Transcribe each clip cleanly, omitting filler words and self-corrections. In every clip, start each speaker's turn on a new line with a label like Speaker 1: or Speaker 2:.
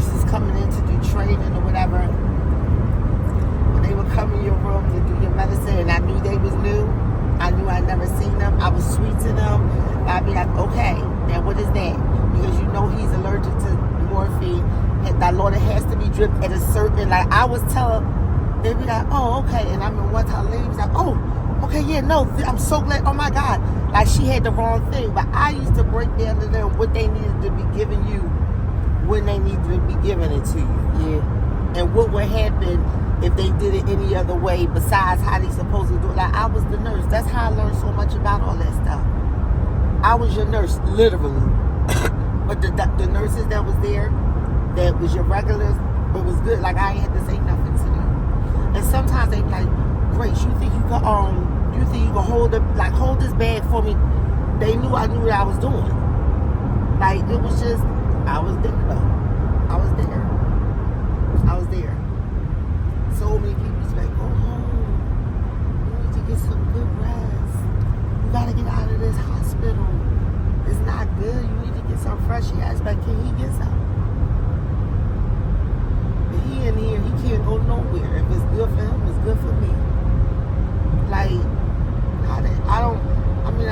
Speaker 1: nurses coming in to do training or whatever, when they would come in your room to do your medicine, and I knew they was new, I knew I'd never seen them, I was sweet to them. I'd be like, okay, now what is that? Because you know he's allergic to morphine, and that Lord, it has to be dripped at a certain, like I was telling, they'd be like, oh, okay. And I remember one time, lady was like, oh, okay, yeah, no, I'm so glad, oh my God. Like she had the wrong thing. But I used to break down to them what they needed to be giving you when they needed to be giving it to you.
Speaker 2: Yeah.
Speaker 1: And what would happen if they did it any other way besides how they supposed to do it. Like I was the nurse. That's how I learned so much about all that stuff. I was your nurse, literally. But the nurses that was there, that was your regulars, it was good. Like I ain't had to say nothing to them. And sometimes they be like, Grace, you think you can hold this bag for me? They knew I knew what I was doing. Like it was just, I was there though. I was there. So many people was like, go home. You need to get some good rest. You gotta get out of this hospital. It's not good. You need to get some fresh air. I was like, can he get some? But he in here, he can't go nowhere. If it's good for him, it's good for me. Like, I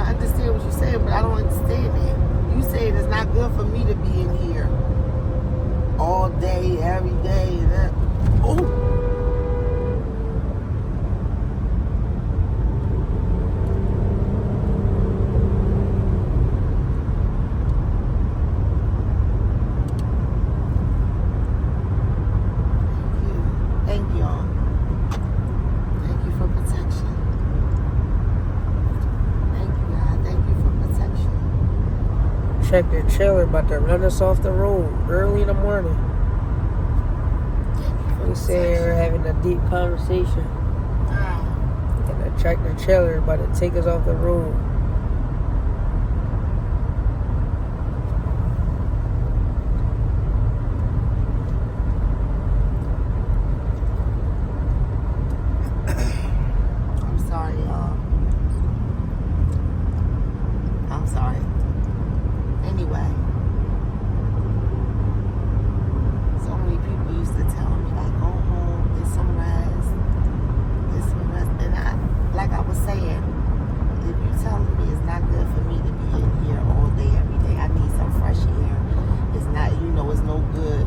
Speaker 1: understand what you're saying, but I don't understand that. You saying it's not good for me to be in here all day, every day. Oh.
Speaker 2: Check their trailer, about to run us off the road early in the morning. We sit here having a deep conversation. And the tractor trailer about to take us off the road.
Speaker 1: I'm sorry, y'all. I'm sorry. Anyway, so many people used to tell me, like, go home, get some rest, and like I was saying, if you're telling me it's not good for me to be in here all day, every day, I need some fresh air, it's not, it's no good,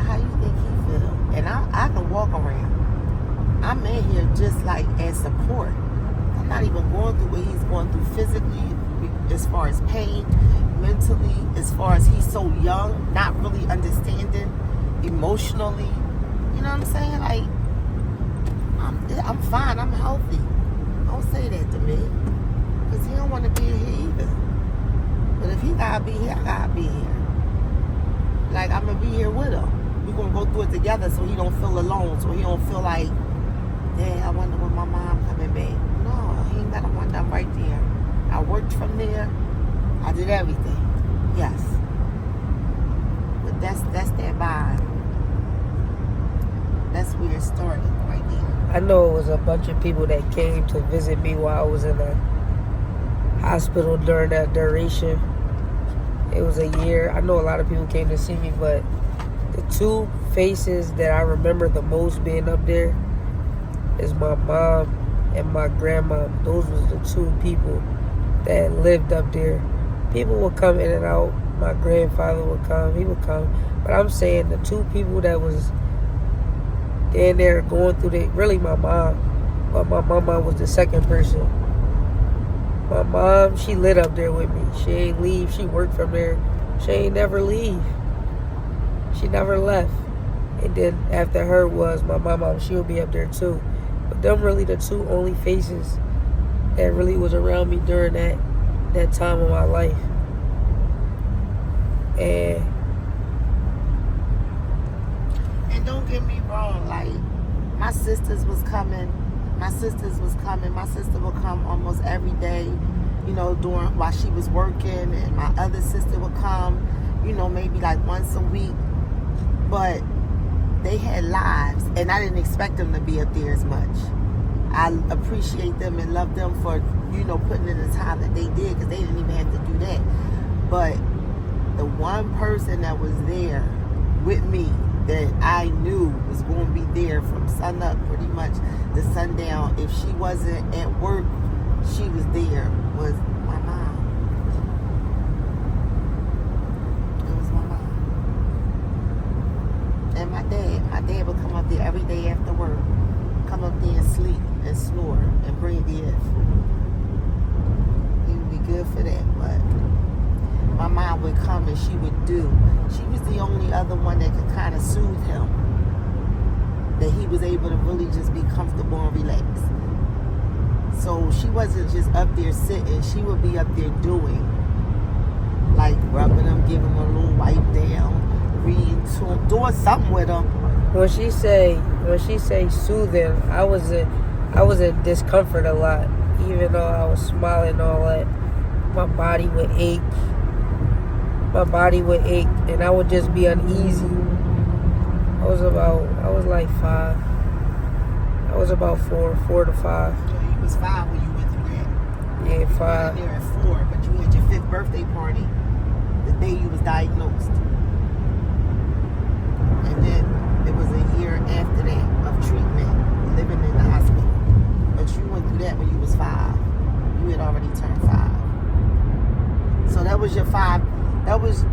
Speaker 1: how you think he feel? And I can walk around, I'm in here just like as support, I'm not even going through what he's going through physically, as far as pain, mentally, as far as he's so young, not really understanding, emotionally, you know what I'm saying? Like, I'm fine, I'm healthy. Don't say that to me, because he don't want to be here either. But if he gotta be here, I gotta be here. Like, I'm gonna be here with him. We're gonna go through it together so he don't feel alone, so he don't feel like, dang, I wonder when my mom coming back. No, he ain't gotta want them right there. I worked from there. I did everything. Yes. But that's that vibe. That's where it started, right there.
Speaker 2: I know it was a bunch of people that came to visit me while I was in the hospital during that duration. It was a year. I know a lot of people came to see me, but the two faces that I remember the most being up there is my mom and my grandma. Those was the two people that lived up there. People would come in and out. My grandfather would come, he would come. But I'm saying the two people that was in there going through really my mom. But my mama was the second person. My mom, she lit up there with me. She ain't leave. She worked from there. She ain't never leave. She never left. And then after her was my mama. She would be up there too. But them really the two only faces that really was around me during that time of my life. And
Speaker 1: don't get me wrong, like, my sisters was coming. My sister would come almost every day, while she was working, and my other sister would come, maybe like once a week. But they had lives, and I didn't expect them to be up there as much. I appreciate them and love them for, putting in the time that they did, because they didn't even have to do that. But the one person that was there with me that I knew was going to be there from sun up pretty much to sundown. If she wasn't at work, she was there, was my mom. It was my mom. And my dad. My dad would come up there every day after work. Come up there and sleep and snore and bring gift. He would be good for that, but my mom would come and she would do. She was the only other one that could kind of soothe him. That he was able to really just be comfortable and relax. So she wasn't just up there sitting. She would be up there doing. Like rubbing him, giving him a little wipe down, reading to him, doing something with him.
Speaker 2: When she say soothing, I was in discomfort a lot. Even though I was smiling and all that, my body would ache. And I would just be uneasy. I was like 5. I was about 4 to 5.
Speaker 1: So you was 5 when you went through that.
Speaker 2: Yeah, 5.
Speaker 1: You were there at 4, but you had your 5th birthday party the day you was diagnosed. And then it was a year after that of treatment, living in the hospital. But you went through that when you was 5. You had already turned 5. So that was your 5. That was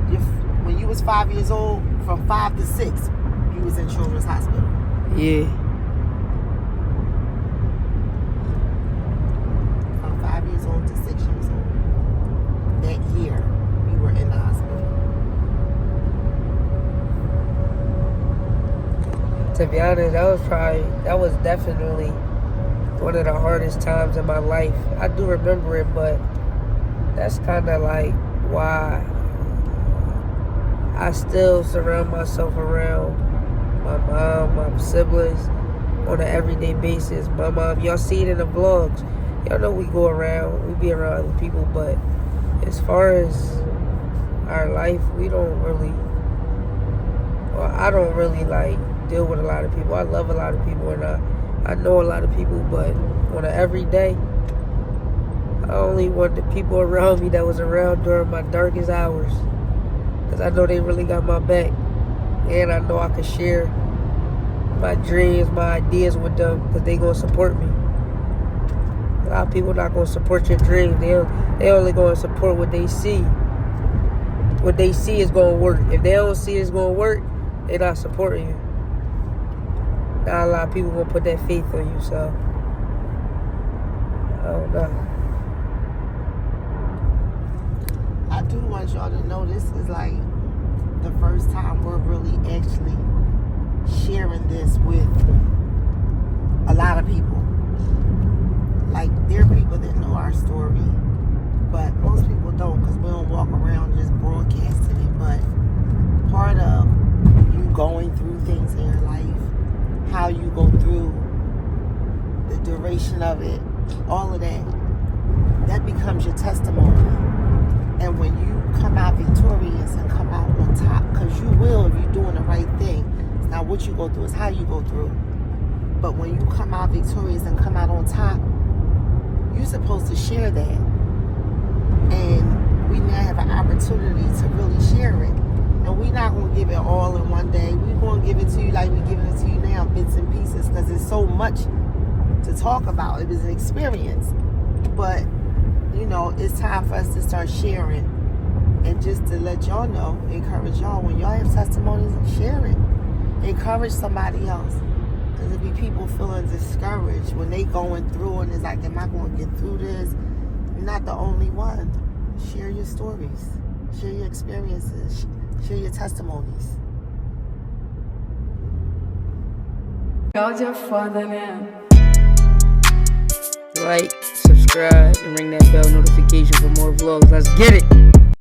Speaker 1: when you was 5 years old. From 5 to 6, you was in Children's Hospital.
Speaker 2: Yeah.
Speaker 1: From 5 years old to 6 years old. That year, you were in the hospital.
Speaker 2: To be honest, that was definitely one of the hardest times in my life. I do remember it, but that's kind of like why I still surround myself around my mom, my siblings on an everyday basis. My mom, y'all see it in the vlogs. Y'all know we go around, we be around other people, but as far as our life, we don't really, well, I don't really like deal with a lot of people. I love a lot of people and I know a lot of people, but on an everyday, I only want the people around me that was around during my darkest hours. Because I know they really got my back. And I know I can share my dreams, my ideas with them because they going to support me. A lot of people not going to support your dreams. They only going to support what they see. What they see is going to work. If they don't see it's going to work, they're not supporting you. Not a lot of people going to put that faith on you, so I don't know.
Speaker 1: I do want y'all to know this is like the first time we're really actually sharing this with a lot of people. Like, there are people that know our story, but most people don't because we don't walk around just broadcasting it. But part of you going through things in your life, how you go through the duration of it, all of that becomes your testimony. And when you come out victorious and come out on top, because you will if you're doing the right thing. It's not what you go through, it's how you go through. But when you come out victorious and come out on top, you're supposed to share that. And we now have an opportunity to really share it. And we're not going to give it all in one day. We're going to give it to you like we're giving it to you now, bits and pieces, because there's so much to talk about. It was an experience. But, you know, it's time for us to start sharing. And just to let y'all know, encourage y'all, when y'all have testimonies, share it. Encourage somebody else. Because there be people feeling discouraged when they going through and it's like, am I going to get through this? You're not the only one. Share your stories. Share your experiences. Share your testimonies.
Speaker 3: God your Father now.
Speaker 2: Like, subscribe, and ring that bell notification for more vlogs. Let's get it!